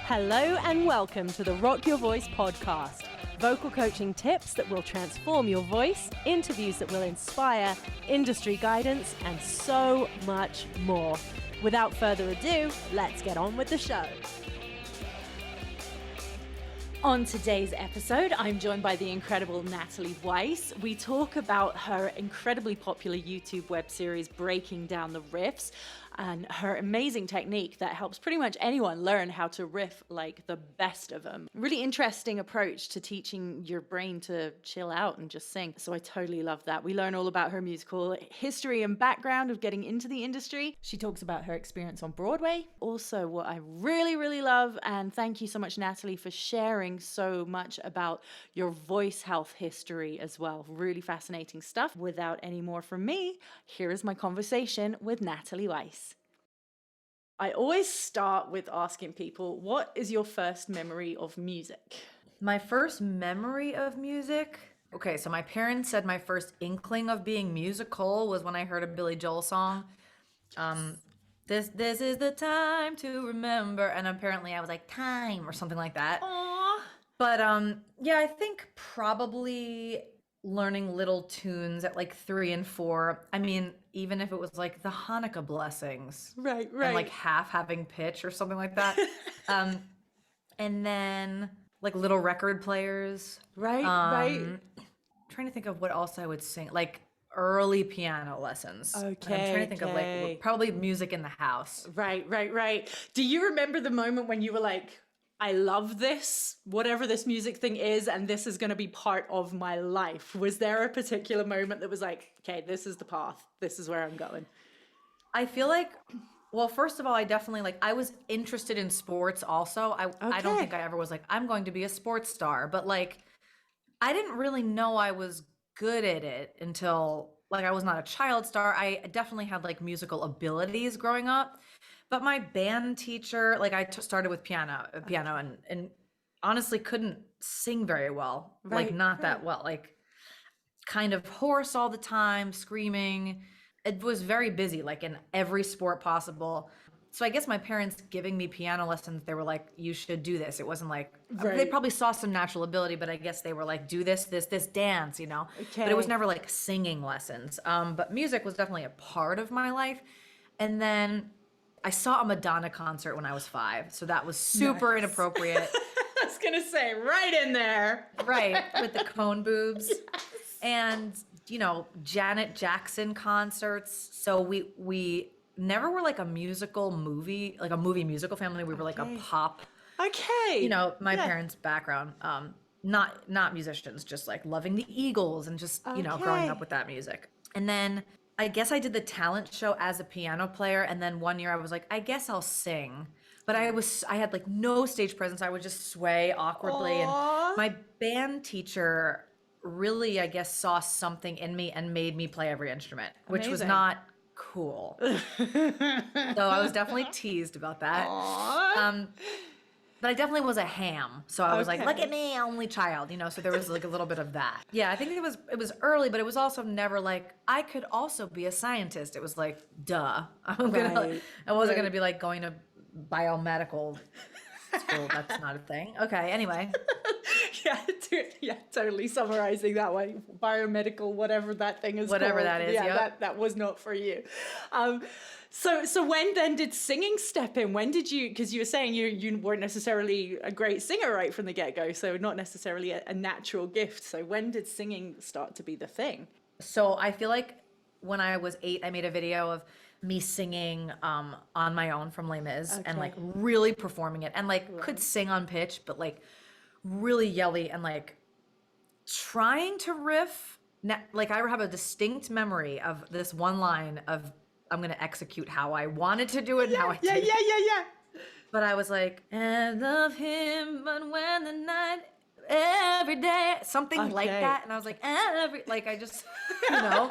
Hello and welcome to the Rock Your Voice podcast. Vocal coaching tips that will transform your voice, interviews that will inspire, industry guidance, and so much more. Without further ado, let's get on with the show. On today's episode, I'm joined by the incredible Natalie Weiss. We talk about her incredibly popular YouTube web series, Breaking Down The Riffs, and her amazing technique that helps pretty much anyone learn how to riff like the best of them. Really interesting approach to teaching your brain to chill out and just sing. So I totally love that. We learn all about her musical history and background of getting into the industry. She talks about her experience on Broadway. Also, what I really love, and thank you so much, Natalie, for sharing so much about your voice health history as well. Really fascinating stuff. Without any more from me, here is my conversation with Natalie Weiss. I always start with asking people, what is your first memory of music? My first memory of music? Okay, so my parents said my first inkling of being musical was when I heard a Billy Joel song. This is the time to remember. And apparently I was like, time or something like that. Aww. But yeah, I think probably learning little tunes at like 3 and 4. I mean, even if it was like the Hanukkah blessings. Right. And like half having pitch or something like that. And then like little record players. Right. Trying to think of what else I would sing. Like early piano lessons. Okay. I'm trying to think of like probably music in the house. Right. Do you remember the moment when you were like, I love this, whatever this music thing is, and this is going to be part of my life? Was there a particular moment that was like, okay, this is the path, this is where I'm going? I feel like, well, first of all, I definitely I was interested in sports also. I don't think I ever was like, I'm going to be a sports star, but like, I didn't really know I was good at it until like I was not a child star. I definitely had like musical abilities growing up. But my band teacher, like I started with piano and honestly couldn't sing very well, like not that well, like kind of hoarse all the time, screaming. It was very busy, like in every sport possible. So I guess my parents giving me piano lessons, they were like, you should do this. It wasn't like, they probably saw some natural ability, but I guess they were like, do this dance, you know? Okay. But it was never like singing lessons. But music was definitely a part of my life. And then I saw a Madonna concert when I was 5, so that was super inappropriate. I was gonna say, right in there. Right, with the cone boobs. Yes. And, you know, Janet Jackson concerts. So we never were like a musical movie, like a movie musical family. We were like a pop. Okay. You know, my parents' background, not musicians, just like loving the Eagles and just, you know, growing up with that music. And then I guess I did the talent show as a piano player, and then one year I was like, I guess I'll sing. But I had like no stage presence. I would just sway awkwardly. Aww. And my band teacher really, I guess, saw something in me and made me play every instrument, which was not cool. So I was definitely teased about that. But I definitely was a ham. So I was like, look at me, only child, you know, so there was like a little bit of that. Yeah, I think it was early, but it was also never like, I could also be a scientist. It was like, duh. I wasn't going to be like going to biomedical school. That's not a thing. Okay, anyway. Yeah, totally summarizing that way. Biomedical, whatever that thing is whatever called. That is, yeah. That was not for you. So when then did singing step in? When did you, because you were saying you weren't necessarily a great singer right from the get-go, so not necessarily a natural gift. So when did singing start to be the thing? So I feel like when I was 8, I made a video of me singing on my own from Les Mis and like really performing it and like could sing on pitch, but like really yelly and like trying to riff. Like I have a distinct memory of this one line of, I'm going to execute how I wanted to do it and how I did. Yeah. But I was like, I love him, but when the night, every day, something like that. And I was like, I just, you know,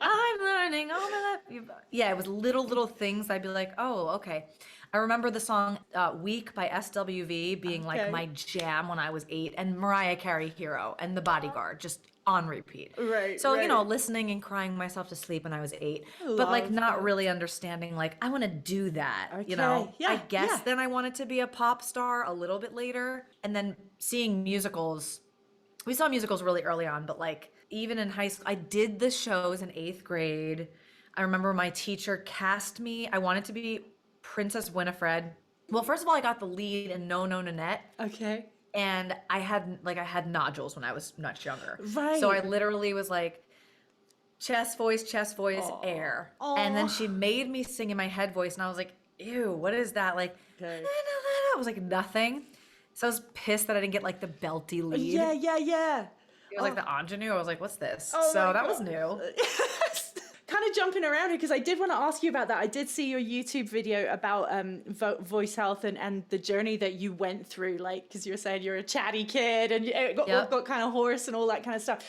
I'm learning all my life. Yeah, it was little things. I'd be like, oh, okay. I remember the song Weak by SWV being like my jam when I was 8, and Mariah Carey, Hero, and The Bodyguard, just on repeat. Right. So, you know, listening and crying myself to sleep when I was 8, but like not really understanding, like, I want to do that, you know? Yeah, I guess then I wanted to be a pop star a little bit later. And then seeing musicals, we saw musicals really early on, but like even in high school, I did the shows in 8th grade. I remember my teacher cast me. I wanted to be Princess Winifred. Well, first of all, I got the lead in No No Nanette. Okay. And I had nodules when I was much younger. Right. So I literally was like, chest voice, air. And then she made me sing in my head voice. And I was like, ew, what is that? Like, it was like nothing. So I was pissed that I didn't get like the belty lead. Yeah. It was like the ingenue. I was like, what's this? Oh so that was new. Kind of jumping around here because I did want to ask you about that. I did see your YouTube video about voice health and the journey that you went through, like, because you were saying you're a chatty kid and you got kind of hoarse and all that kind of stuff.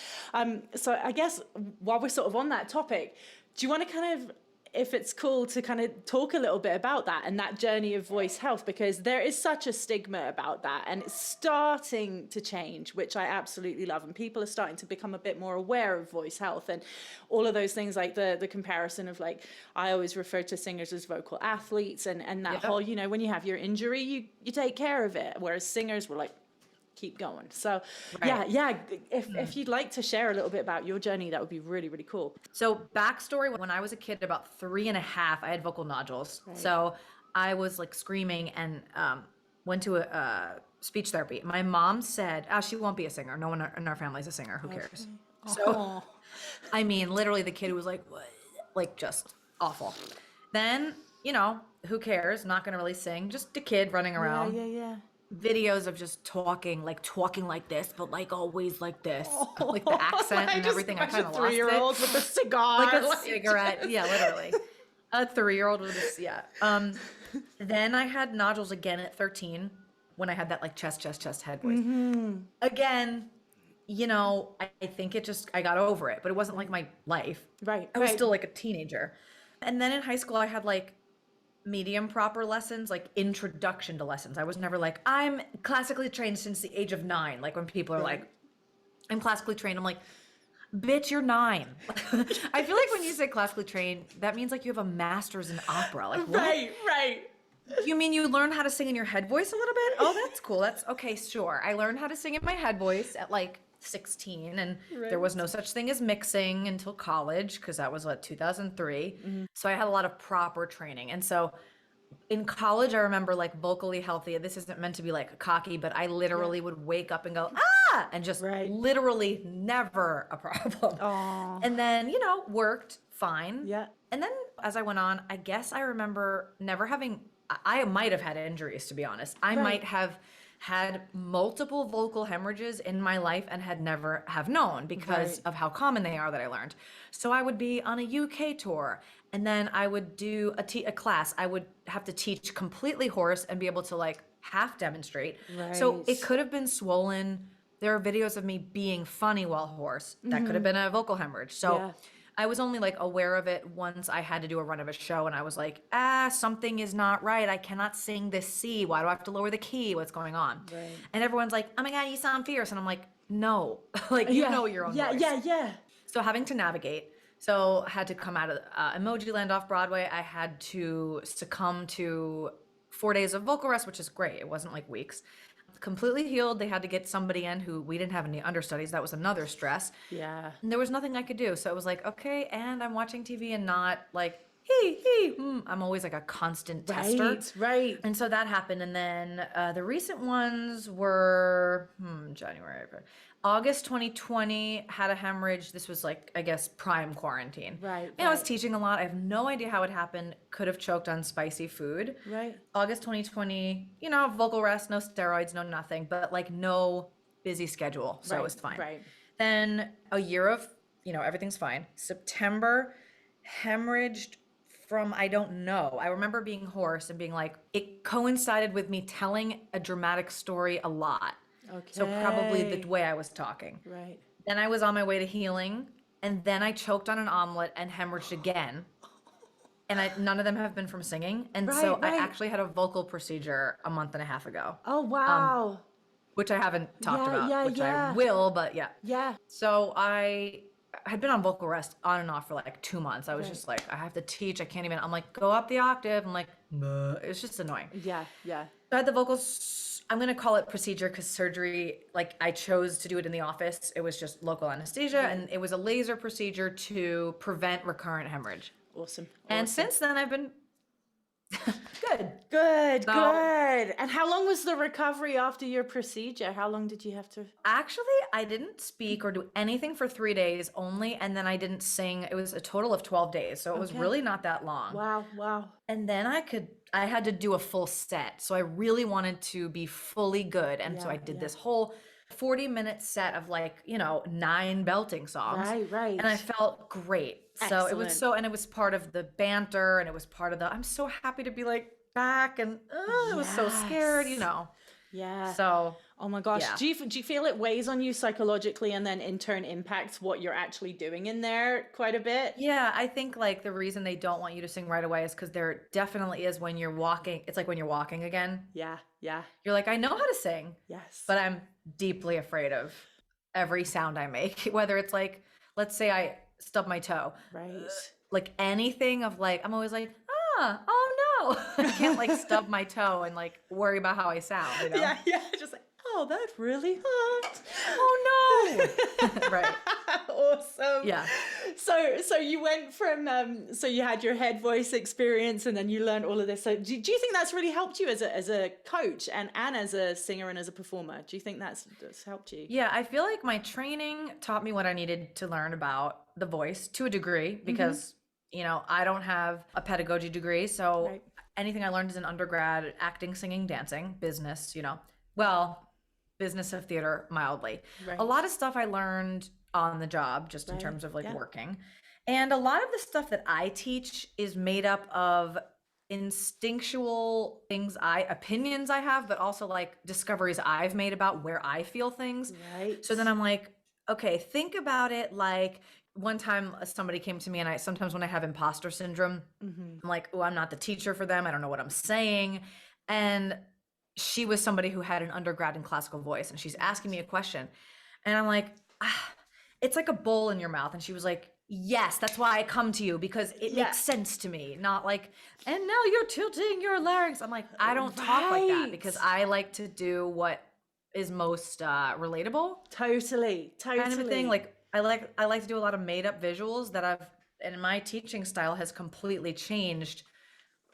So I guess while we're sort of on that topic, do you want to kind of, if it's cool to kind of talk a little bit about that and that journey of voice health, because there is such a stigma about that and it's starting to change, which I absolutely love. And people are starting to become a bit more aware of voice health and all of those things, like the comparison of, like, I always refer to singers as vocal athletes and that whole, you know, when you have your injury, you take care of it. Whereas singers were like, keep going. So if you'd like to share a little bit about your journey, that would be really, really cool. So backstory, when I was a kid, about 3.5, I had vocal nodules. Right. So I was like screaming and went to a speech therapy. My mom said, she won't be a singer. No one in our family is a singer. Who cares? So, I mean, literally the kid was like, what? Like, just awful. Then, you know, who cares? Not going to really sing. Just a kid running around. Yeah. Videos of just talking like this, but like always like this, like the accent and everything. I kind of lost it. 3-year-old with a cigar, like a cigarette. Yeah, literally. A 3-year-old with a Then I had nodules again at 13 when I had that like chest head voice. Again, you know, I think I got over it, but it wasn't like my life. Right. I was still like a teenager. And then in high school, I had like medium proper lessons, like introduction to lessons. I was never like, I'm classically trained since the age of 9. Like when people are like, I'm classically trained, I'm like, bitch, you're 9. I feel like when you say classically trained, that means like you have a master's in opera. Like, what? Right. You mean you learn how to sing in your head voice a little bit? Oh, that's cool. That's okay, sure. I learned how to sing in my head voice at like 16, and there was no such thing as mixing until college, because that was 2003. So I had a lot of proper training. And so in college, I remember like vocally healthy. This isn't meant to be like cocky, but I literally would wake up and go, and just literally never a problem. And then, you know, worked fine. Yeah. And then as I went on, I guess I remember never having, I might have had injuries, to be honest. I might have had multiple vocal hemorrhages in my life and had never have known because of how common they are, that I learned. So I would be on a UK tour, and then I would do a class. I would have to teach completely hoarse and be able to like half demonstrate. So it could have been swollen. There are videos of me being funny while hoarse. That could have been a vocal hemorrhage. So I was only like aware of it once I had to do a run of a show, and I was like, something is not right. I cannot sing this C. Why do I have to lower the key? What's going on? And everyone's like, oh my God, you sound fierce. And I'm like, no, like you know your own voice. Yeah. So having to navigate. So I had to come out of Emoji Land off Broadway. I had to succumb to 4 days of vocal rest, which is great. It wasn't like weeks. Completely healed. They had to get somebody in who we didn't have any understudies. That was another stress. Yeah. And there was nothing I could do. So it was like, okay, and I'm watching TV and not like, I'm always like a constant tester. Right. And so that happened. And then the recent ones were January, August 2020, had a hemorrhage. This was like, I guess, prime quarantine. Right. And I was teaching a lot. I have no idea how it happened. Could have choked on spicy food. Right. August 2020, you know, vocal rest, no steroids, no nothing, but like no busy schedule. So it was fine. Right. Then a year of, you know, everything's fine. September, hemorrhaged from, I don't know. I remember being hoarse and being like, it coincided with me telling a dramatic story a lot. Okay. So probably the way I was talking. Right. Then I was on my way to healing, and then I choked on an omelet and hemorrhaged again. And none of them have been from singing. And I actually had a vocal procedure a month and a half ago. Oh, wow. which I haven't talked about, which yeah. I will, but yeah. Yeah. So I had been on vocal rest on and off for like 2 months. I was just like, I have to teach. I can't even, I'm like, go up the octave. I'm like, it's just annoying. Yeah. Yeah. So I had the vocals, I'm going to call it procedure because surgery, like I chose to do it in the office. It was just local anesthesia and it was a laser procedure to prevent recurrent hemorrhage. Awesome. And since then I've been good. Good. And how long was the recovery after your procedure? How long did you have to? Actually, I didn't speak or do anything for 3 days only. And then I didn't sing. It was a total of 12 days. So it was really not that long. Wow. And then I had to do a full set. So I really wanted to be fully good. And so I did this whole 40-minute set of like, 9 belting songs. Right. And I felt great. Excellent. So it was and it was part of the banter and it was part of I'm so happy to be like back and I was so scared, Yeah. So, oh my gosh. Do you feel it weighs on you psychologically and then in turn impacts what you're actually doing in there quite a bit? Yeah, I think like the reason they don't want you to sing right away is because there definitely is when you're walking. It's like when you're walking again. Yeah. You're like, I know how to sing. Yes. But I'm deeply afraid of every sound I make, whether it's like, let's say I stub my toe. Right. Like anything of like, I'm always like, oh no. I can't like stub my toe and like worry about how I sound, Yeah. Just like, oh, that really hurt. Oh no. Right. Awesome. Yeah. So you went from so you had your head voice experience and then you learned all of this. So do you think that's really helped you as a coach and as a singer and as a performer? Do you think that's helped you? Yeah, I feel like my training taught me what I needed to learn about the voice to a degree because I don't have a pedagogy degree, so anything I learned as an undergrad, acting, singing, dancing, business, business of theater mildly. A lot of stuff I learned on the job just in terms of like working. And a lot of the stuff that I teach is made up of instinctual opinions I have, but also like discoveries I've made about where I feel things. Right. So then I'm like, okay, think about it like one time somebody came to me and sometimes when I have imposter syndrome, I'm like, oh, I'm not the teacher for them. I don't know what I'm saying. And she was somebody who had an undergrad in classical voice and she's asking me a question. And I'm like, it's like a bowl in your mouth. And she was like, yes, that's why I come to you because it makes sense to me. Not like, and now you're tilting your larynx. I'm like, I don't talk like that because I like to do what is most relatable. Totally. Kind of a thing. Like I like to do a lot of made up visuals that and my teaching style has completely changed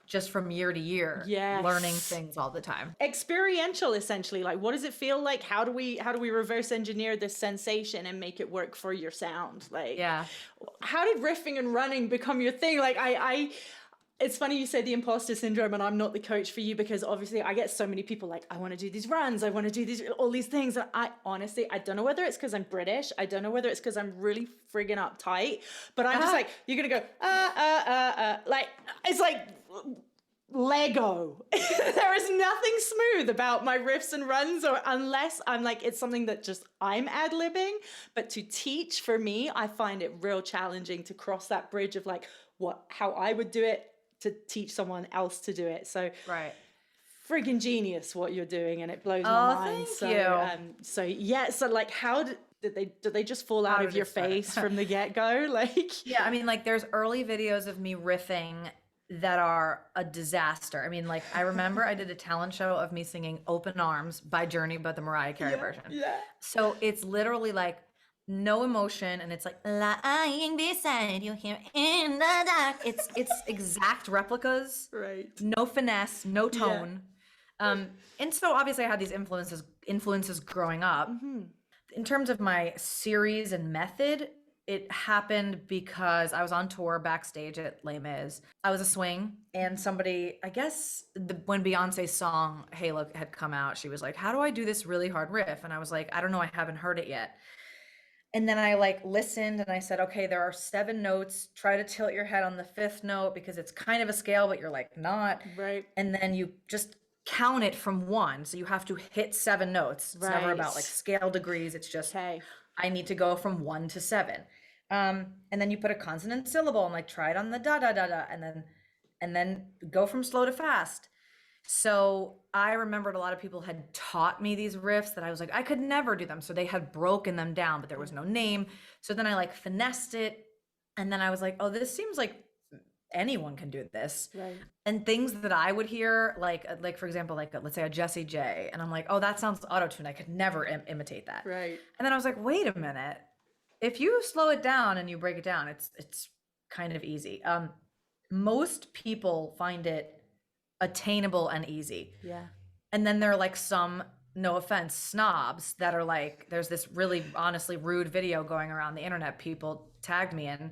just from year to year. Learning things all the time. Experiential, essentially. Like, what does it feel like? How do we reverse engineer this sensation and make it work for your sound? Like, how did riffing and running become your thing? Like, it's funny you say the imposter syndrome and I'm not the coach for you because obviously I get so many people like, I want to do these runs. I want to do all these things. And I honestly, I don't know whether it's because I'm British. I don't know whether it's because I'm really friggin' uptight, but I'm just like, you're going to go, like, it's like Lego. There is nothing smooth about my riffs and runs or unless I'm like, it's something that just I'm ad-libbing, but to teach for me, I find it real challenging to cross that bridge of like how I would do it to teach someone else to do it. So friggin' genius what you're doing and it blows my mind. So like how did they just fall out of your face from the get-go? Like I mean like there's early videos of me riffing that are a disaster. I mean like I remember I did a talent show of me singing Open Arms by Journey but the Mariah Carey version. So it's literally like no emotion and it's like lying beside you here in the dark. It's exact replicas, no finesse, no tone. And so obviously I had these influences growing up. In terms of my series and method, it happened because I was on tour backstage at Les Mis. I was a swing and somebody, I guess when Beyonce's song Halo had come out, she was like, how do I do this really hard riff? And I was like, I don't know, I haven't heard it yet. And then I like listened and I said, okay, there are 7 notes. Try to tilt your head on the 5th note because it's kind of a scale, but you're like not. And then you just count it from 1. So you have to hit 7 notes. It's never about like scale degrees. It's just, I need to go from 1 to 7. And then you put a consonant syllable and like try it on the da da da da. And then go from slow to fast. So I remembered a lot of people had taught me these riffs that I was like, I could never do them. So they had broken them down, but there was no name. So then I like finessed it. And then I was like, oh, this seems like anyone can do this. Right. And things that I would hear, like for example, like let's say a Jessie J, and I'm like, oh, that sounds auto-tuned. I could never imitate that. Right. And then I was like, wait a minute. If you slow it down and you break it down, it's kind of easy. Most people find it attainable and easy. Yeah. And then there are like some, no offense, snobs that are like, there's this really honestly rude video going around the internet, people tagged me in,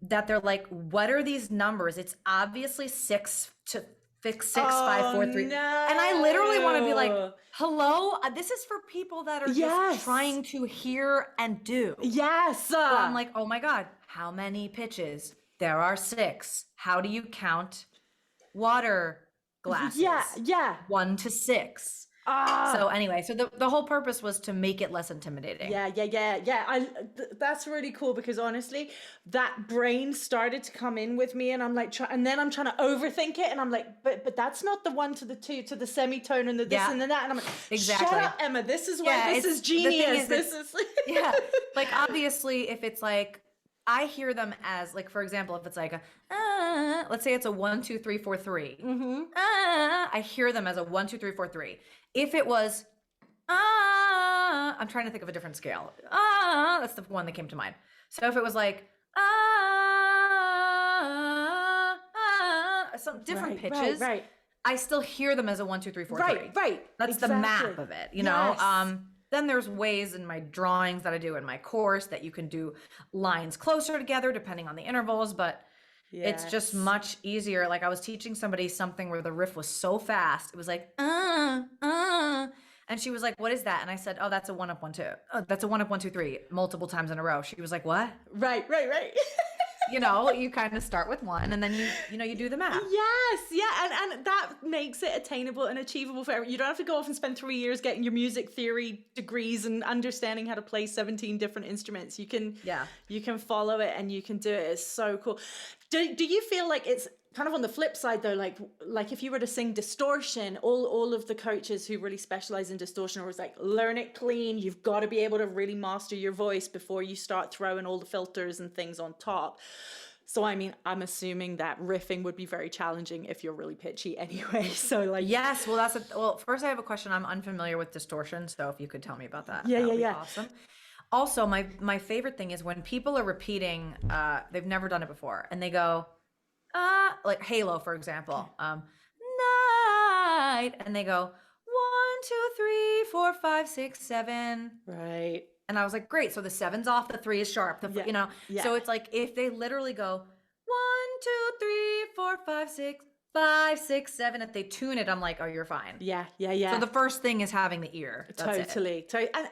that they're like, what are these numbers? It's obviously 6 to 6, 5, 4, 3. No. And I literally want to be like, hello, this is for people that are just trying to hear and do. Yes. So I'm like, oh my God, how many pitches? There are 6. How do you count water glasses? Yeah. 1 to 6. So anyway, so the whole purpose was to make it less intimidating. Yeah. That's really cool, because honestly, that brain started to come in with me, and I'm like, and then I'm trying to overthink it, and I'm like, but that's not the 1 to the 2 to the semitone and the this and the that, and I'm like, exactly. Shut up, Emma. This is why this is genius. This is yeah. Like obviously, if it's like, I hear them as like, for example, if it's like let's say it's a 1, 2, 3, 4, 3. I hear them as a 1, 2, 3, 4, 3. If it was, I'm trying to think of a different scale. That's the one that came to mind. So if it was like, some different pitches, right. I still hear them as a 1, 2, 3, 4, 3. Right. That's exactly. the map of it, you know? Then there's ways in my drawings that I do in my course that you can do lines closer together depending on the intervals, but it's just much easier. Like I was teaching somebody something where the riff was so fast. It was like, and she was like, what is that? And I said, oh, that's a 1 up 1 2. Oh, that's a 1 up 1 2 3 multiple times in a row. She was like, what? Right. You know, you kind of start with 1 and then you do the math. Yes, yeah, and that makes it attainable and achievable for everyone. You don't have to go off and spend 3 years getting your music theory degrees and understanding how to play 17 different instruments. You can follow it and you can do it. It's so cool. Do you feel like it's kind of on the flip side though, like if you were to sing distortion, all of the coaches who really specialize in distortion are always like, learn it clean. You've got to be able to really master your voice before you start throwing all the filters and things on top. So I mean, I'm assuming that riffing would be very challenging if you're really pitchy anyway. So like, yes, well, first I have a question. I'm unfamiliar with distortion, so if you could tell me about that, that would be awesome. Also, my favorite thing is when people are repeating, they've never done it before, and they go, like Halo, for example, night, and they go 1, 2, 3, 4, 5, 6, 7. Right. And I was like, great. So the 7's off, the 3 is sharp, you know. So it's like if they literally go 1, 2, 3, 4, 5, 6, 5, 6, 7. If they tune it, I'm like, oh, you're fine. Yeah. So the first thing is having the ear. That's totally.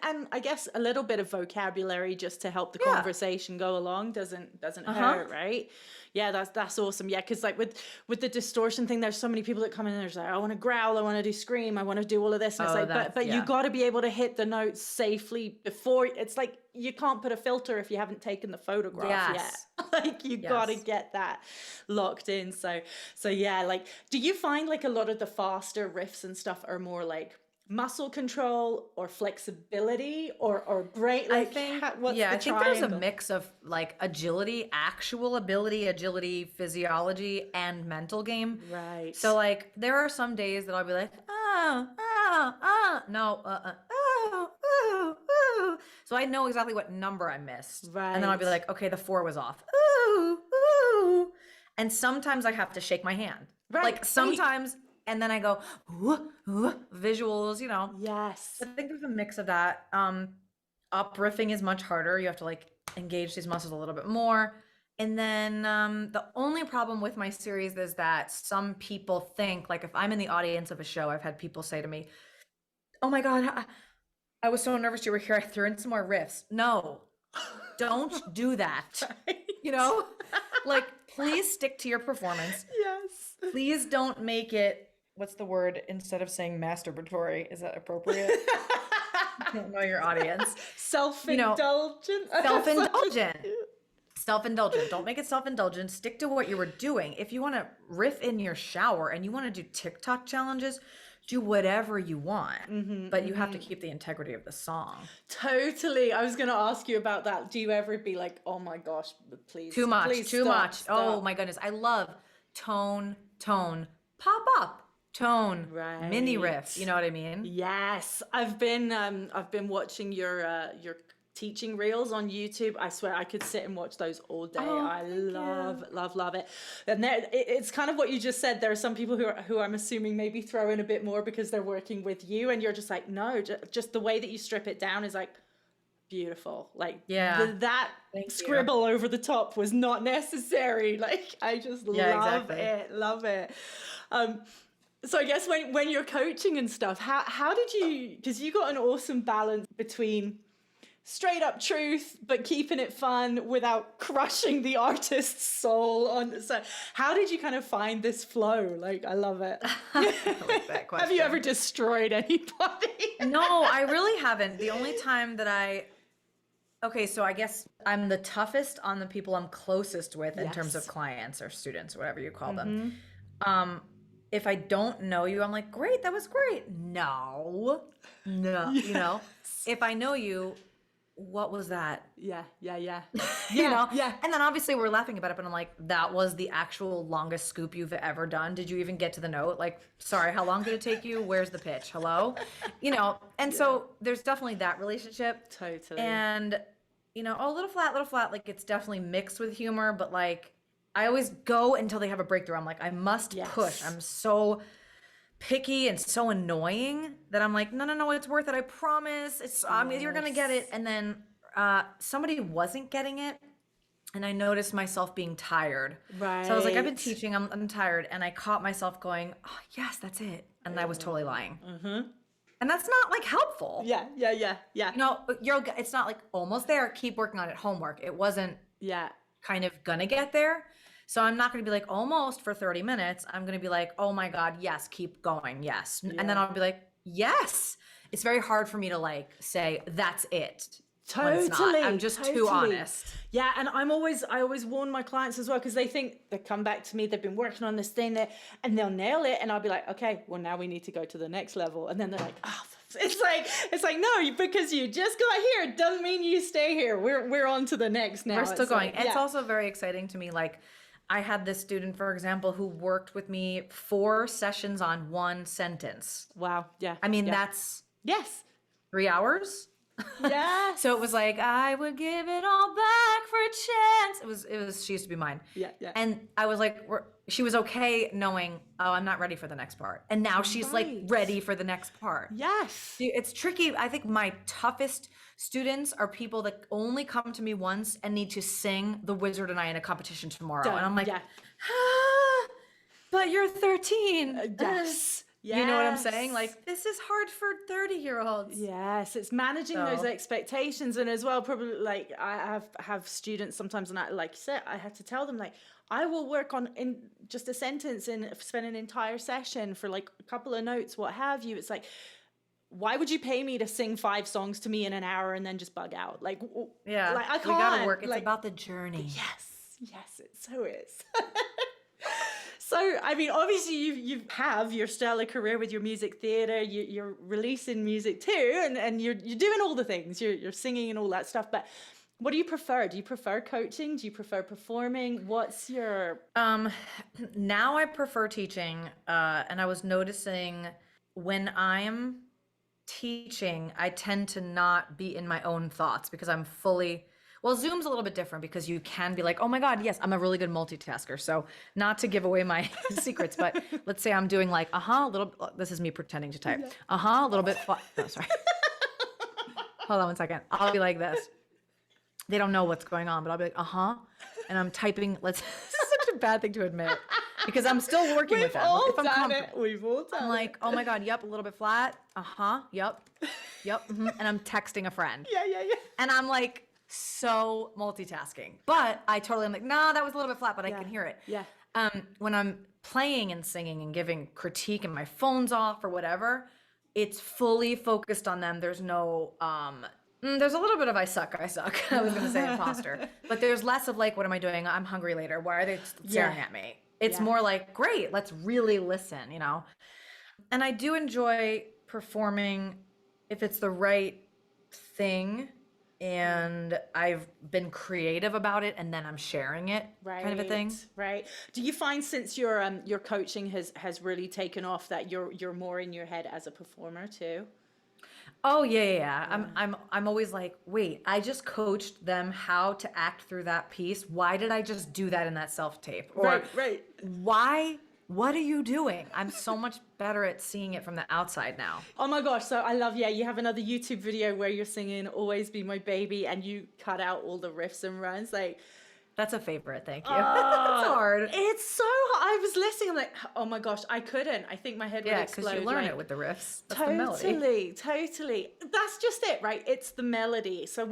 And I guess a little bit of vocabulary just to help the conversation go along doesn't hurt, right? Yeah, that's awesome. Yeah, because like with the distortion thing, there's so many people that come in and they're like, I want to growl, I want to do scream, I want to do all of this. And it's like, but you got to be able to hit the notes safely before. It's like you can't put a filter if you haven't taken the photograph yet. Like you got to get that locked in. So yeah, like, do you find like a lot of the faster riffs and stuff are more like muscle control or flexibility or brain? Like, I think there's a mix of like actual ability, agility, physiology, and mental game. Right. So like there are some days that I'll be like, so I know exactly what number I missed. Right. And then I'll be like, okay, the 4 was off. And sometimes I have to shake my hand. Right. Like sometimes. And then I go, visuals, you know. Yes. I think there's a mix of that. Up riffing is much harder. You have to like engage these muscles a little bit more. And then the only problem with my series is that some people think, like if I'm in the audience of a show, I've had people say to me, oh my God, I was so nervous you were here. I threw in some more riffs. No, don't do that. You know, like please stick to your performance. Yes. Please don't make it, what's the word instead of saying masturbatory? Is that appropriate? I don't know your audience. Self-indulgent. Self-indulgent. self-indulgent. Don't make it self-indulgent. Stick to what you were doing. If you want to riff in your shower and you want to do TikTok challenges, do whatever you want, but you have to keep the integrity of the song. Totally. I was going to ask you about that. Do you ever be like, oh my gosh, please, too much, please too stop, much. stop. Oh my goodness. I love tone, pop up, tone, Right. mini riff. You know what I mean? Yes. I've been watching your teaching reels on YouTube. I swear I could sit and watch those all day. I love it. And it's kind of what you just said. There are some people who I'm assuming maybe throw in a bit more because they're working with you, and you're just like, no, just the way that you strip it down is like beautiful. Like that scribble over the top was not necessary. Like I just love it. So I guess when you're coaching and stuff, how did you, because you got an awesome balance between straight up truth but keeping it fun without crushing the artist's soul so how did you kind of find this flow? Like I love it. I like that question. Have you ever destroyed anybody? No, I really haven't. The only time that so I guess I'm the toughest on the people I'm closest with in terms of clients or students, whatever you call them. If I don't know you, I'm like, great, that was great. No, yes. You know, if I know you, what was that? Yeah. You know? Yeah. And then obviously we're laughing about it, but I'm like, that was the actual longest scoop you've ever done. Did you even get to the note? Like, sorry, how long did it take you? Where's the pitch? Hello? You know, and so there's definitely that relationship. Totally. And, you know, a little flat, like it's definitely mixed with humor, but like, I always go until they have a breakthrough. I'm like, I must push. I'm so picky and so annoying that I'm like, no, it's worth it. I promise. You're going to get it. And then somebody wasn't getting it. And I noticed myself being tired. Right. So I was like, I've been teaching. I'm tired. And I caught myself going, oh, yes, that's it. And I was totally lying. And that's not like helpful. Yeah. You know, it's not like almost there. Keep working on it. Homework. It wasn't kind of gonna get there. So I'm not going to be like almost for 30 minutes. I'm going to be like, oh my God, yes, keep going. Yes. Yeah. And then I'll be like, yes. It's very hard for me to like say that's it. Totally. I'm just too honest. Yeah. And I always warn my clients as well, because they think they come back to me, they've been working on this thing there and they'll nail it. And I'll be like, okay, well now we need to go to the next level. And then they're like, oh, it's like, no, because you just got here, it doesn't mean you stay here. We're on to the next now. We're still going. Like, it's also very exciting to me. Like, I had this student, for example, who worked with me 4 sessions on 1 sentence. Wow. Yeah. I mean, that's 3 hours. Yeah. So it was like, I would give it all back for a chance. It was, she used to be mine. Yeah. And I was like, she was okay knowing, oh, I'm not ready for the next part. And now she's like ready for the next part. Yes. It's tricky. I think my toughest students are people that only come to me once and need to sing The Wizard and I in a competition tomorrow. And I'm like, but you're 13. Yes. You know what I'm saying? Like, this is hard for 30-year-olds. Yes, it's managing those expectations. And as well, probably like I have students sometimes, and like you said, I have to tell them like, I will work on in just a sentence and spend an entire session for like a couple of notes, what have you. It's like, why would you pay me to sing 5 songs to me in an hour and then just bug out? Like, like I can't. We gotta work. It's like, about the journey. Yes, it so is. So, I mean, obviously you have your stellar career with your music theater, you're releasing music too, and you're doing all the things, you're singing and all that stuff. But what do you prefer? Do you prefer coaching? Do you prefer performing? What's your... Now I prefer teaching, and I was noticing when I'm teaching, I tend to not be in my own thoughts because I'm fully... Well, Zoom's a little bit different because you can be like, oh my God, yes, I'm a really good multitasker. So not to give away my secrets, but let's say I'm doing like, this is me pretending to type. A little bit, sorry. Hold on 1 second. I'll be like this. They don't know what's going on, but I'll be like, and I'm typing, this is such a bad thing to admit because I'm still working with them. We've all done it. I'm like, oh my God, yep, a little bit flat. Yep, and I'm texting a friend. Yeah. And I'm like, so multitasking, but I totally am like, nah, that was a little bit flat, but I can hear it. Yeah. When I'm playing and singing and giving critique and my phone's off or whatever, it's fully focused on them. There's no There's a little bit of I suck. I was going to say imposter. But there's less of like, what am I doing? I'm hungry later. Why are they staring at me? It's more like, great, let's really listen, you know? And I do enjoy performing if it's the right thing and I've been creative about it and then I'm sharing it, kind of a thing. Right. Do you find since your coaching has really taken off that you're more in your head as a performer too? Oh yeah. I'm always like, wait, I just coached them how to act through that piece. Why did I just do that in that self-tape? Or right. Why? What are you doing? I'm so much better at seeing it from the outside now. Oh my gosh. So I love, you have another YouTube video where you're singing Always Be My Baby and you cut out all the riffs and runs. Like, that's a favorite. Thank you. It's hard. It's so hard. I was listening. I'm like, oh my gosh, I couldn't. I think my head would explode. Yeah, because you learn it with the riffs. That's totally. That's just it, right? It's the melody. So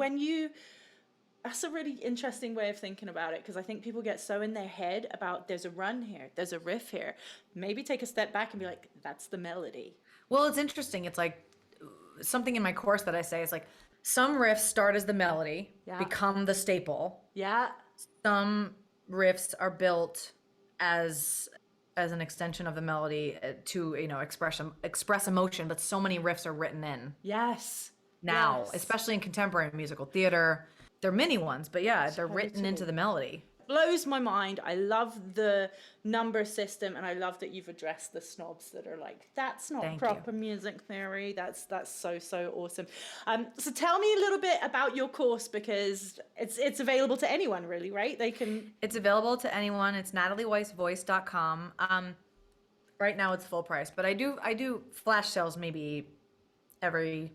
that's a really interesting way of thinking about it, because I think people get so in their head about there's a run here, there's a riff here. Maybe take a step back and be like, that's the melody. Well, it's interesting. It's like something in my course that I say is like, some riffs start as the melody, become the staple. Yeah. Some riffs are built as an extension of the melody to, express emotion, but so many riffs are written in. Yes. Now, especially in contemporary musical theater. They're mini ones, but they're written into the melody. Blows my mind. I love the number system, and I love that you've addressed the snobs that are like, that's not proper music theory. That's so awesome. So tell me a little bit about your course, because it's available to anyone, really, right? It's available to anyone. It's NatalieWeissVoice.com. Right now it's full price, but I do flash sales maybe every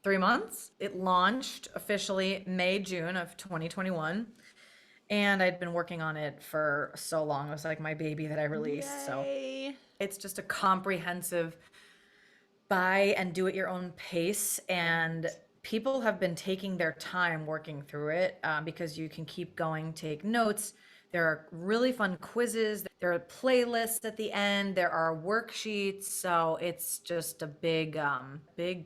3 months. It launched officially June of 2021. And I'd been working on it for so long. It was like my baby that I released. Yay. So it's just a comprehensive buy and do at your own pace. And people have been taking their time working through it because you can keep going, take notes. There are really fun quizzes. There are playlists at the end. There are worksheets. So it's just a big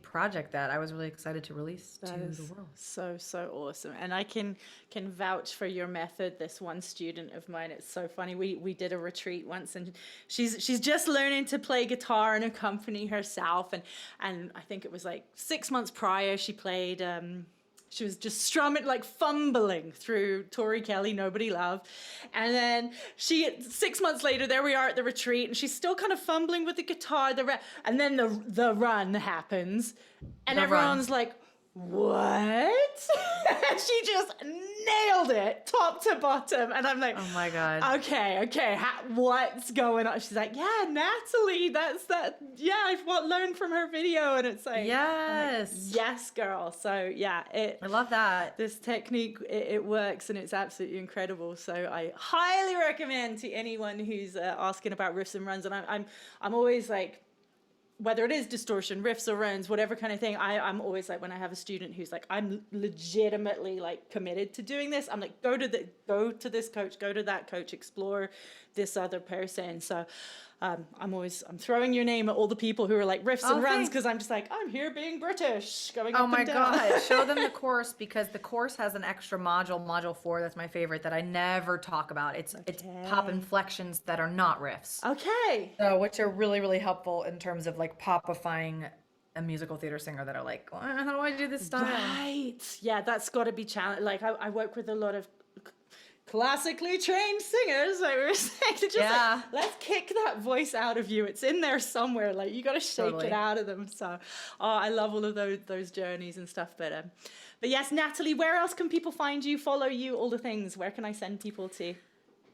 project that I was really excited to release to the world. So awesome. And I can vouch for your method. This one student of mine, it's so funny. We did a retreat once, and she's just learning to play guitar and accompany herself. And I think it was like 6 months prior, she played... she was just strumming, like fumbling through Tori Kelly, Nobody Love. And then 6 months later, there we are at the retreat, and she's still kind of fumbling with the guitar. And then the run happens, and everyone's like, what? She just nailed it top to bottom. And I'm like, oh my God. Okay. What's going on? She's like, yeah, Natalie, that's that. Yeah, I've learned from her video. And it's like, yes, like, yes, girl. So yeah, I love that. This technique, it works, and it's absolutely incredible. So I highly recommend to anyone who's asking about riffs and runs. And I'm always like, whether it is distortion, riffs or runs, whatever kind of thing, I'm always like, when I have a student who's like, I'm legitimately like committed to doing this, I'm like, go to this coach, go to that coach, explore this other person. So I'm throwing your name at all the people who are like riffs and runs, because I'm just like, I'm here being British, going up and down. Oh my God, show them the course, because the course has an extra module 4, that's my favorite, that I never talk about. It's pop inflections that are not riffs. Okay. So, which are really, really helpful in terms of like popifying a musical theater singer that are like, how do I do this style? Right. Yeah, that's got to be challenging. Like I work with a lot of classically trained singers, like we were saying, to just like, let's kick that voice out of you. It's in there somewhere. Like you got to shake it out of them. So, I love all of those journeys and stuff. But yes, Natalie, where else can people find you, follow you, all the things? Where can I send people to?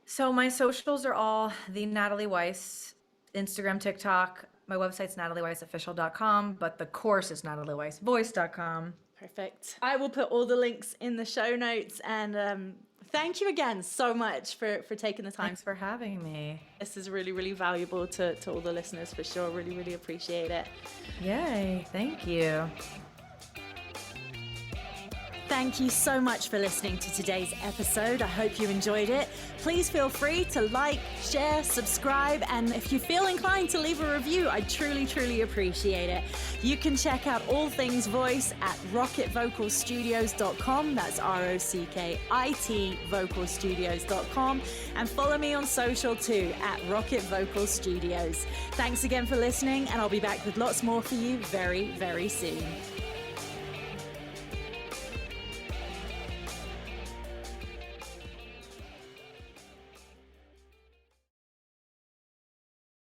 So my socials are all the Natalie Weiss, Instagram, TikTok. My website's natalieweissofficial.com, but the course is natalieweissvoice.com. Perfect. I will put all the links in the show notes, and thank you again so much for taking the time. Thanks for having me. This is really, really valuable to all the listeners, for sure. Really, really appreciate it. Yay. Thank you. Thank you so much for listening to today's episode. I hope you enjoyed it. Please feel free to like, share, subscribe, and if you feel inclined to leave a review, I'd truly appreciate it. You can check out all things voice at rockitvocalstudios.com. That's ROCKIT vocalstudios.com. And follow me on social too at Rocket Vocal Studios. Thanks again for listening, and I'll be back with lots more for you very, very soon.